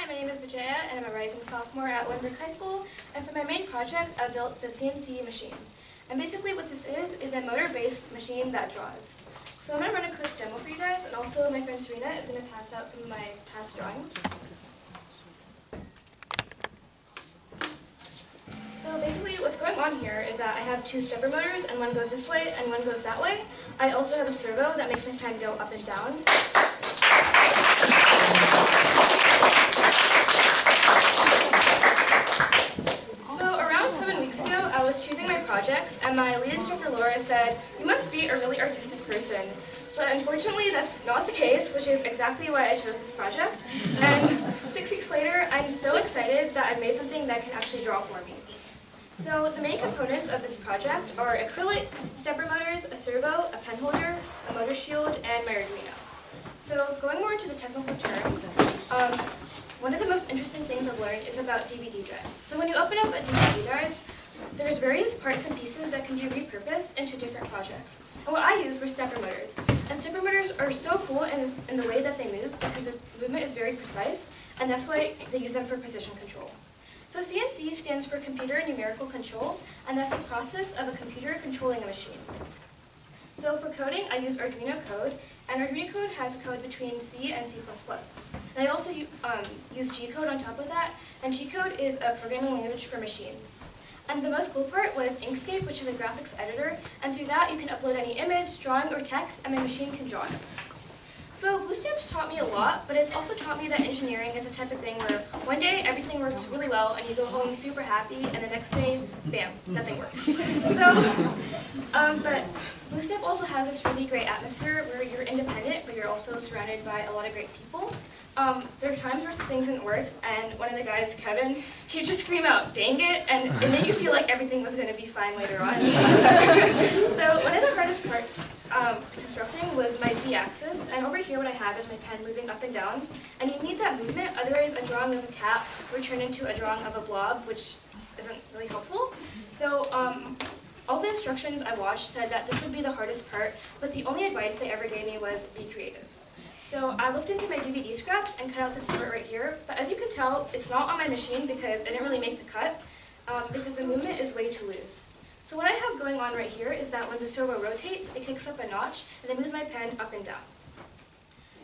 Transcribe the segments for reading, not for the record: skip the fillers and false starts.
Hi, my name is Vijaya, and I'm a rising sophomore at Lindbergh High School. And for my main project, I built the CNC machine. And basically what this is a motor-based machine that draws. So I'm going to run a quick demo for you guys, and also my friend Serena is going to pass out some of my past drawings. So basically what's going on here is that I have two stepper motors, and one goes this way and one goes that way. I also have a servo that makes my pen go up and down. So around 7 weeks ago, I was choosing my projects, and my lead instructor Laura said, "You must be a really artistic person." But unfortunately, that's not the case, which is exactly why I chose this project. And 6 weeks later, I'm so excited that I've made something that can actually draw for me. So the main components of this project are acrylic, stepper motors, a servo, a pen holder, a motor shield, and my Arduino. So going more into the technical terms, one of the most interesting things I've learned is about DVD drives. So when you open up a DVD drive, there's various parts and pieces that can be repurposed into different projects. And what I used were stepper motors. And stepper motors are so cool in the way that they move because the movement is very precise, and that's why they use them for precision control. So CNC stands for Computer Numerical Control, and that's the process of a computer controlling a machine. So for coding, I use Arduino code, and Arduino code has a code between C and C++. And I also use G code on top of that, and G code is a programming language for machines. And the most cool part was Inkscape, which is a graphics editor, and through that you can upload any image, drawing, or text, and my machine can draw it. So BlueStamp's taught me a lot, but it's also taught me that engineering is a type of thing where one day everything works really well and you go home super happy, and the next day, bam, nothing works. But BlueStamp also has this really great atmosphere where you're independent, but you're also surrounded by a lot of great people. There are times where things didn't work, and one of the guys, Kevin, he'd just scream out, "Dang it," and it made you feel like everything was going to be fine later on. So one of the hardest parts constructing was my Z-axis, and over here what I have is my pen moving up and down, and you need that movement, otherwise a drawing of a cat would turn into a drawing of a blob, which isn't really helpful. So all the instructions I watched said that this would be the hardest part, but the only advice they ever gave me was be creative. So I looked into my DVD scraps and cut out this part right here, but as you can tell, it's not on my machine because it didn't really make the cut, because the movement is way too loose. So what I have going on right here is that when the servo rotates, it kicks up a notch, and it moves my pen up and down.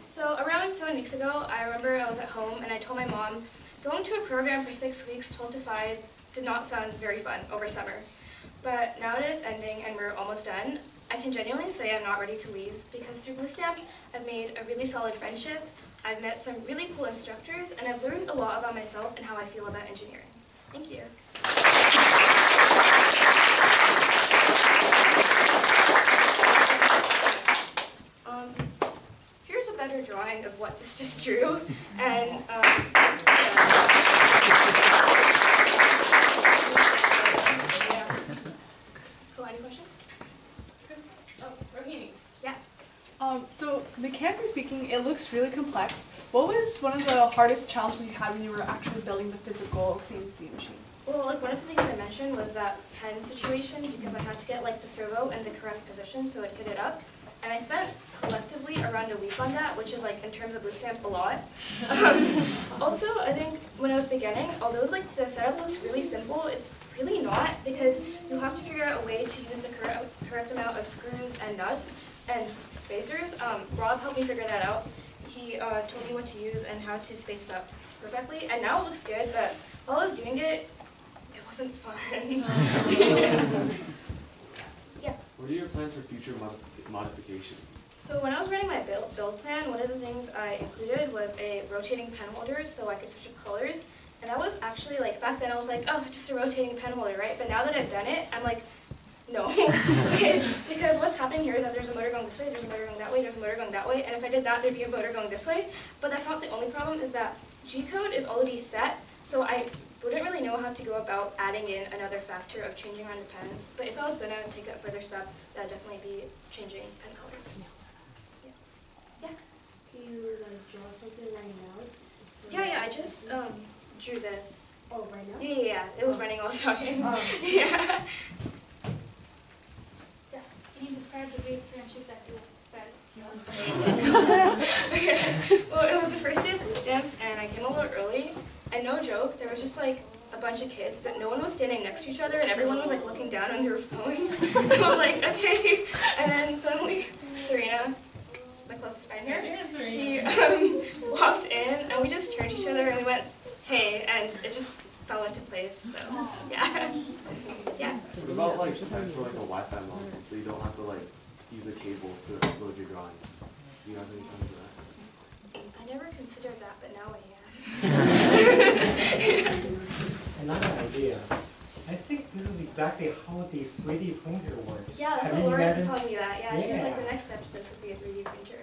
So around 7 weeks ago, I remember I was at home, and I told my mom, going to a program for 6 weeks, 12 to 5, did not sound very fun over summer. But now it is ending, and we're almost done. I can genuinely say I'm not ready to leave, because through BlueStamp, I've made a really solid friendship, I've met some really cool instructors, and I've learned a lot about myself and how I feel about engineering. Thank you. Here's a better drawing of what this just drew, and Cool, any questions? Rohini. Yeah. So mechanically speaking, it looks really complex. What was one of the hardest challenges you had when you were actually building the physical CNC machine? Well, like one of the things I mentioned was that pen situation, because I had to get like the servo in the correct position so it could hit up. And I spent collectively around a week on that, which is like in terms of BlueStamp a lot. Also, I think when I was beginning, although like the setup looks really simple, it's really not, because you have to figure out a way to use the correct amount of screws and nuts and spacers. Rob helped me figure that out. He told me what to use and how to space it up perfectly, and now it looks good, but while I was doing it, it wasn't fun. Yeah. What are your plans for future modifications? So when I was writing my build plan, one of the things I included was a rotating pen holder so I could switch up colors. And that was actually, like, back then I was like, oh, just a rotating pen holder, right? But now that I've done it, I'm like, no. Because what's happening here is that there's a motor going this way, there's a motor going that way, there's a motor going that way, and if I did that, there'd be a motor going this way. But that's not the only problem, is that G code is already set, so I wouldn't really know how to go about adding in another factor of changing around the pens. But if I was going to take a further step, that would definitely be changing pen colors. Yeah. Can you draw something right now? Yeah, I just drew this. Oh, right now? Yeah, it was running while I was talking. Oh. Yeah. Can you describe the great friendship that you felt Okay. Well, it was the first day of BlueStamp, and I came a little early. And no joke, there was just like a bunch of kids, but no one was standing next to each other, and everyone was like looking down on their phones. I was like, okay. And then suddenly, Serena, my closest friend here, she walked in, and we just turned to each other, and we went, hey, and it just fell into place. So yeah, yeah. What about like trying for like a Wi-Fi model, so you don't have to like use a cable to upload your drawings? Do you have any time for that? I never considered that, but now I am. Another idea. I think this is exactly how the 3D printer works. Yeah, that's Have what you Laura was imagined- telling me that. Yeah, she was like, Yeah. the next step to this would be a 3D printer.